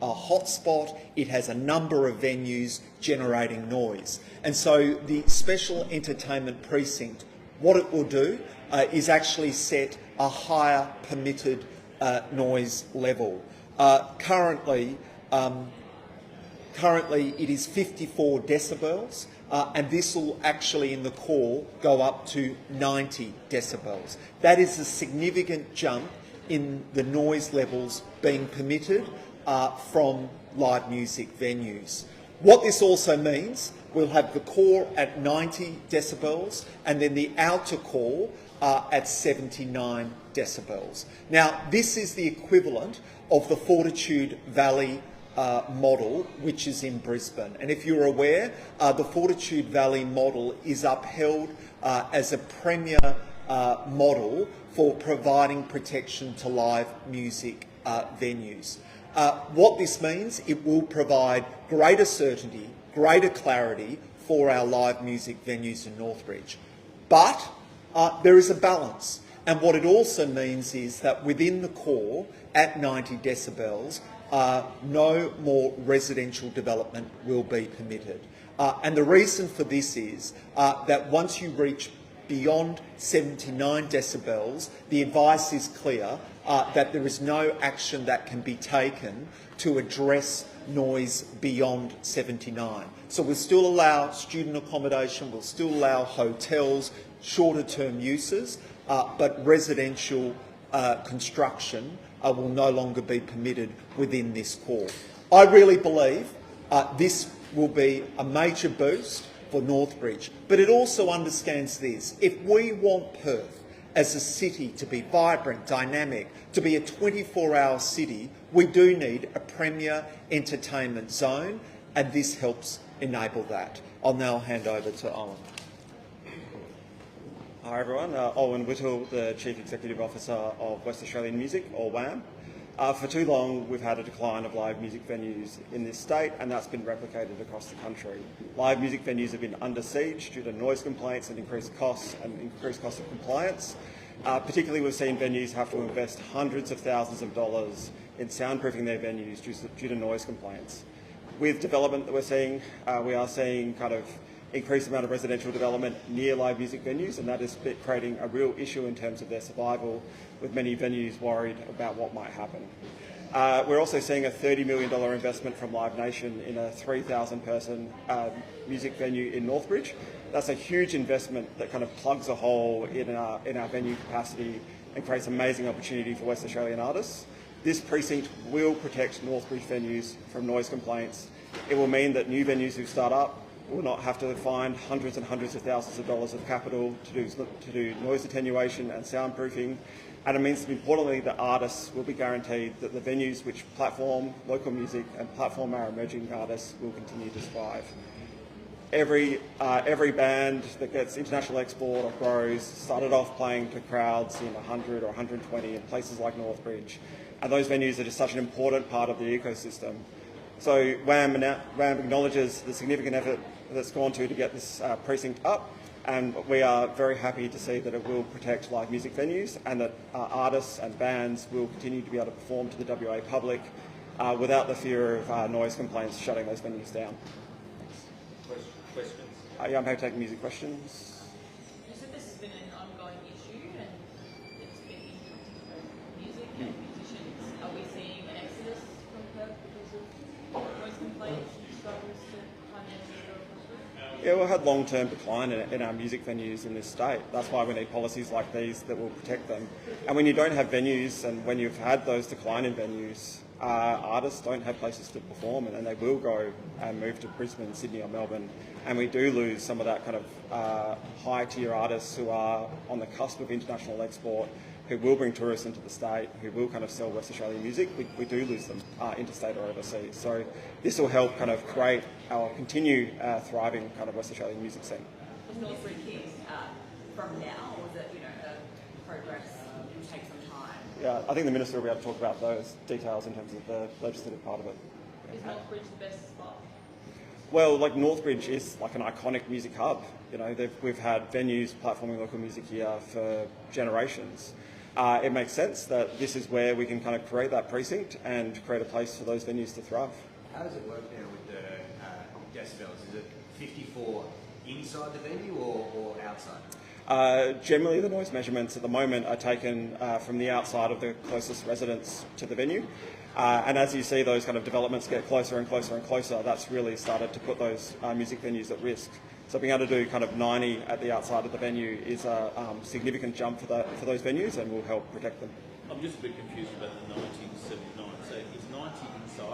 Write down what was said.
a hotspot, it has a number of venues generating noise. And so the special entertainment precinct, what it will do is actually set a higher permitted noise level. Currently it is 54 decibels, and this will actually in the core go up to 90 decibels. That is a significant jump in the noise levels being permitted from live music venues. What this also means, we'll have the core at 90 decibels and then the outer core at 79 decibels. Now, this is the equivalent of the Fortitude Valley model, which is in Brisbane. And if you're aware, the Fortitude Valley model is upheld as a premier model for providing protection to live music venues. What this means, it will provide greater certainty, greater clarity for our live music venues in Northbridge. But there is a balance. And what it also means is that within the core, at 90 decibels, no more residential development will be permitted. And the reason for this is that once you reach beyond 79 decibels, the advice is clear that there is no action that can be taken to address noise beyond 79. So we'll still allow student accommodation, we'll still allow hotels, shorter term uses, but residential construction will no longer be permitted within this core. I really believe this will be a major boost for Northbridge, but it also understands this. If we want Perth as a city to be vibrant, dynamic, to be a 24-hour city, we do need a premier entertainment zone, and this helps enable that. I'll now hand over to Owen. Hi everyone, Owen Whittle, the Chief Executive Officer of West Australian Music, or WAM. For too long we've had a decline of live music venues in this state, and that's been replicated across the country. Live music venues have been under siege due to noise complaints and increased costs of compliance. Particularly we've seen venues have to invest hundreds of thousands of dollars in soundproofing their venues due to noise complaints. With development that we're seeing, we are seeing kind of increased amount of residential development near live music venues, and that is creating a real issue in terms of their survival, with many venues worried about what might happen. We're also seeing a $30 million investment from Live Nation in a 3,000-person music venue in Northbridge. That's a huge investment that kind of plugs a hole in our venue capacity and creates amazing opportunity for West Australian artists. This precinct will protect Northbridge venues from noise complaints. It will mean that new venues who start up will not have to find hundreds and hundreds of thousands of dollars of capital to do noise attenuation and soundproofing. And it means, importantly, that artists will be guaranteed that the venues which platform local music and platform our emerging artists will continue to survive. Every band that gets international export or grows started off playing to crowds in 100 or 120 in places like Northbridge. And those venues are just such an important part of the ecosystem. So WAM acknowledges the significant effort that's gone to get this precinct up, and we are very happy to see that it will protect live music venues and that artists and bands will continue to be able to perform to the WA public without the fear of noise complaints shutting those venues down. Questions? Yeah, I'm happy to take music questions. You said this has been an ongoing issue and it's been impacting both music and musicians. Are we seeing an exodus from Perth because of noise complaints and struggles to financially go across it? Yeah, we've had long-term decline in our music venues in this state. That's why we need policies like these that will protect them. And when you don't have venues and when you've had those decline in venues, artists don't have places to perform, and then they will go and move to Brisbane, Sydney or Melbourne, and we do lose some of that kind of high-tier artists who are on the cusp of international export, who will bring tourists into the state, who will kind of sell West Australian music. We do lose them interstate or overseas. So this will help kind of create our continued thriving kind of West Australian music scene. Is Northbridge here from now, or is it a progress will take some time? Yeah, I think the Minister will be able to talk about those details in terms of the legislative part of it. Is Northbridge the best spot? Well, like Northbridge is like an iconic music hub. You know, we've had venues platforming local music here for generations. it makes sense that this is where we can kind of create that precinct and create a place for those venues to thrive. How does it work now with the decibels? Is it 54 inside the venue or outside? Generally, the noise measurements at the moment are taken from the outside of the closest residents to the venue. And as you see those kind of developments get closer and closer and closer, that's really started to put those music venues at risk. So being able to do kind of 90 at the outside of the venue is a significant jump for those venues and will help protect them. I'm just a bit confused about the 1979. So is 90 inside